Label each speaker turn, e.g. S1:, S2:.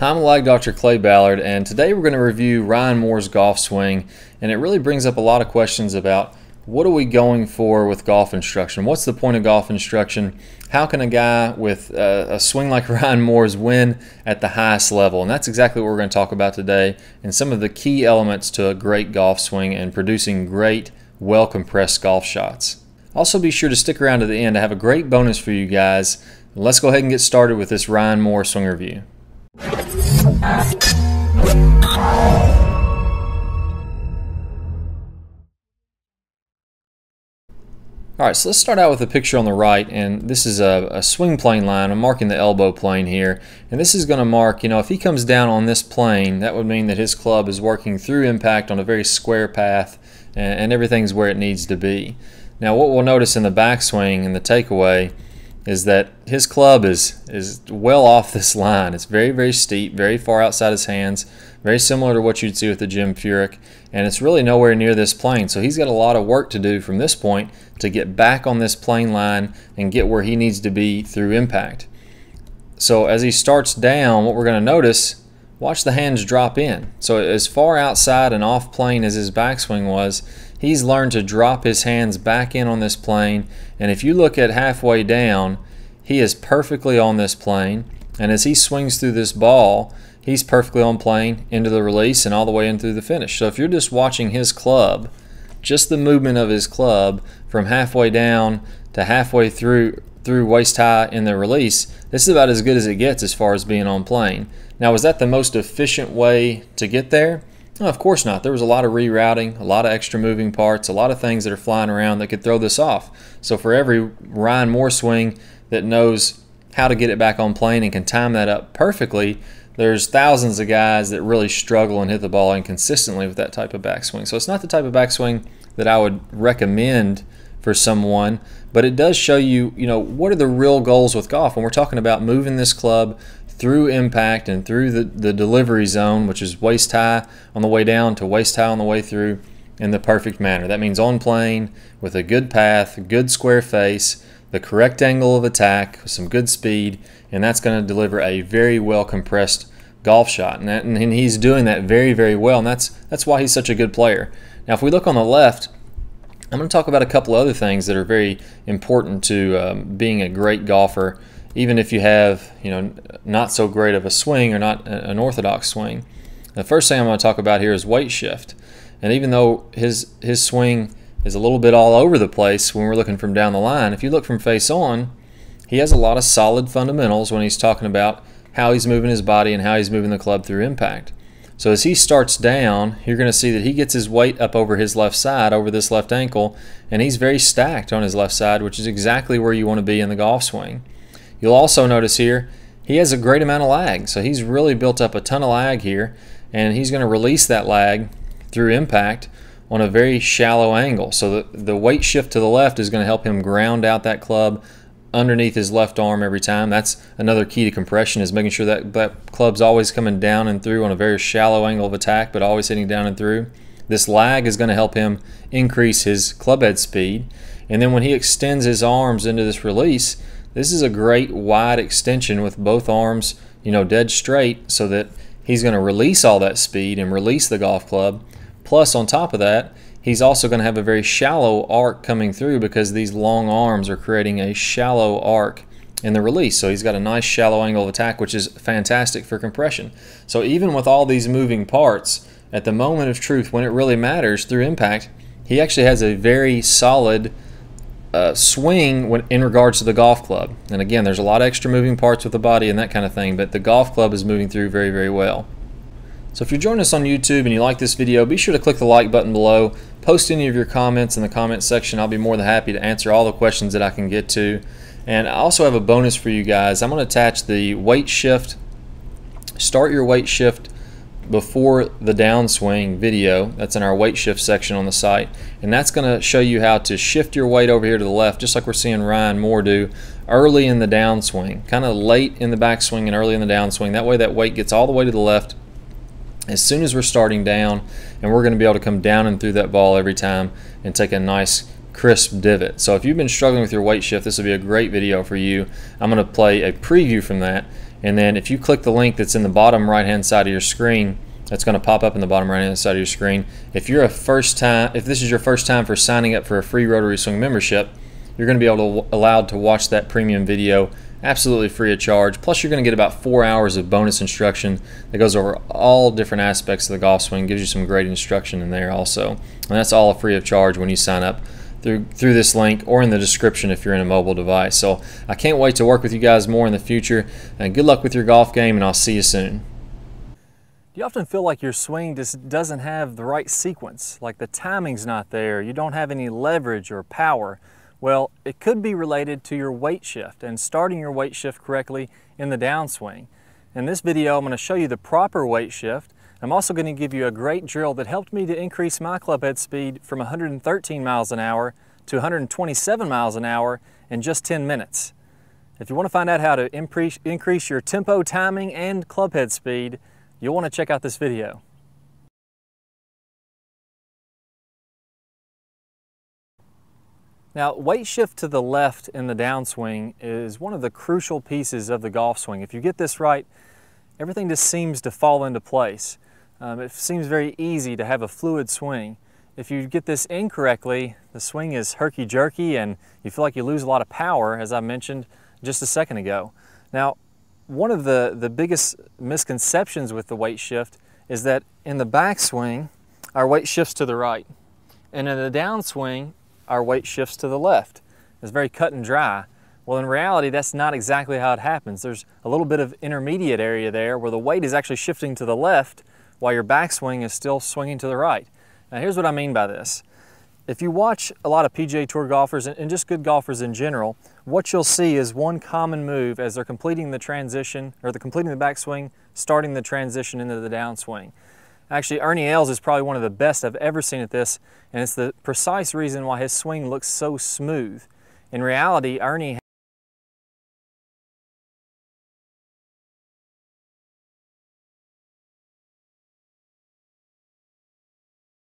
S1: Hi, I'm Lag Dr. Clay Ballard, and today we're going to review Ryan Moore's golf swing, and it really brings up a lot of questions about what are we going for with golf instruction? What's the point of golf instruction? How can a guy with a swing like Ryan Moore's win at the highest level? And that's exactly what we're going to talk about today, and some of the key elements to a great golf swing and producing great, well-compressed golf shots. Also, be sure to stick around to the end. I have a great bonus for you guys. Let's go ahead and get started with this Ryan Moore swing review. Alright, so let's start out with a picture on the right, and this is a swing plane line. I'm marking the elbow plane here, and this is going to mark, if he comes down on this plane, that would mean that his club is working through impact on a very square path, and everything's where it needs to be. Now what we'll notice in the backswing and the takeaway is that his club is well off this line. It's very, very steep, very far outside his hands, very similar to what you'd see with the Jim Furyk, and it's really nowhere near this plane. So he's got a lot of work to do from this point to get back on this plane line and get where he needs to be through impact. So as he starts down, what we're going to notice, watch the hands drop in. So as far outside and off plane as his backswing was, he's learned to drop his hands back in on this plane, and if you look at halfway down, he is perfectly on this plane, and as he swings through this ball, he's perfectly on plane into the release and all the way in through the finish. So if you're just watching his club, just the movement of his club from halfway down to halfway through waist high in the release, this is about as good as it gets as far as being on plane. Now, was that the most efficient way to get there? No, of course not. There was a lot of rerouting, a lot of extra moving parts, a lot of things that are flying around that could throw this off. So for every Ryan Moore swing that knows how to get it back on plane and can time that up perfectly, there's thousands of guys that really struggle and hit the ball inconsistently with that type of backswing. So it's not the type of backswing that I would recommend for someone, but it does show you, what are the real goals with golf when we're talking about moving this club through impact and through the delivery zone, which is waist high on the way down to waist high on the way through, in the perfect manner. That means on plane with a good path, good square face, the correct angle of attack, with some good speed, and that's going to deliver a very well compressed golf shot. And he's doing that very, very well, and that's why he's such a good player. Now if we look on the left, I'm going to talk about a couple other things that are very important to being a great golfer, even if you have not so great of a swing or not an orthodox swing. The first thing I'm going to talk about here is weight shift. And even though his swing is a little bit all over the place when we're looking from down the line, if you look from face on, he has a lot of solid fundamentals when he's talking about how he's moving his body and how he's moving the club through impact. So as he starts down, you're going to see that he gets his weight up over his left side, over this left ankle, and he's very stacked on his left side, which is exactly where you want to be in the golf swing. You'll also notice here, he has a great amount of lag. So he's really built up a ton of lag here, and he's going to release that lag through impact on a very shallow angle. So the weight shift to the left is going to help him ground out that club underneath his left arm every time. That's another key to compression, is making sure that that club's always coming down and through on a very shallow angle of attack, but always hitting down and through. This lag is going to help him increase his club head speed. And then when he extends his arms into this release, this is a great wide extension with both arms, dead straight, so that he's going to release all that speed and release the golf club. Plus, on top of that, he's also going to have a very shallow arc coming through because these long arms are creating a shallow arc in the release. So he's got a nice shallow angle of attack, which is fantastic for compression. So even with all these moving parts, at the moment of truth, when it really matters through impact, he actually has a very solid swing in regards to the golf club. And again, there's a lot of extra moving parts with the body and that kind of thing, but the golf club is moving through very, very well. So if you're joining us on YouTube and you like this video, be sure to click the like button below. Post any of your comments in the comment section. I'll be more than happy to answer all the questions that I can get to. And I also have a bonus for you guys. I'm going to attach the weight shift. Start your weight shift before the downswing video. That's in our weight shift section on the site, and that's going to show you how to shift your weight over here to the left, just like we're seeing Ryan Moore do early in the downswing, kind of late in the backswing and early in the downswing. That way that weight gets all the way to the left as soon as we're starting down, and we're going to be able to come down and through that ball every time and take a nice crisp divot. So if you've been struggling with your weight shift, this will be a great video for you. I'm going to play a preview from that, And then if you click the link that's in the bottom right hand side of your screen, that's going to pop up in the bottom right hand side of your screen. If this is your first time for signing up for a free Rotary Swing membership, you're going to be allowed to watch that premium video absolutely free of charge. Plus you're going to get about 4 hours of bonus instruction that goes over all different aspects of the golf swing, gives you some great instruction in there also. And that's all free of charge when you sign up through this link or in the description if you're in a mobile device. So I can't wait to work with you guys more in the future, and good luck with your golf game, and I'll see you soon. Do you often feel like your swing just doesn't have the right sequence, like the timing's not there, you don't have any leverage or power? Well, it could be related to your weight shift and starting your weight shift correctly in the downswing. In this video, I'm going to show you the proper weight shift. I'm also going to give you a great drill that helped me to increase my club head speed from 113 miles an hour to 127 miles an hour in just 10 minutes. If you want to find out how to increase your tempo, timing, and club head speed, you'll want to check out this video. Now, weight shift to the left in the downswing is one of the crucial pieces of the golf swing. If you get this right, everything just seems to fall into place. It seems very easy to have a fluid swing. If you get this incorrectly, the swing is herky-jerky and you feel like you lose a lot of power, as I mentioned just a second ago. Now, one of the biggest misconceptions with the weight shift is that in the backswing, our weight shifts to the right. And in the downswing, our weight shifts to the left. It's very cut and dry. Well, in reality, that's not exactly how it happens. There's a little bit of intermediate area there where the weight is actually shifting to the left while your backswing is still swinging to the right. Now, here's what I mean by this. If you watch a lot of PGA Tour golfers and just good golfers in general, what you'll see is one common move as they're completing the transition, or they're completing the backswing, starting the transition into the downswing. Actually, Ernie Els is probably one of the best I've ever seen at this, and it's the precise reason why his swing looks so smooth. In reality, Ernie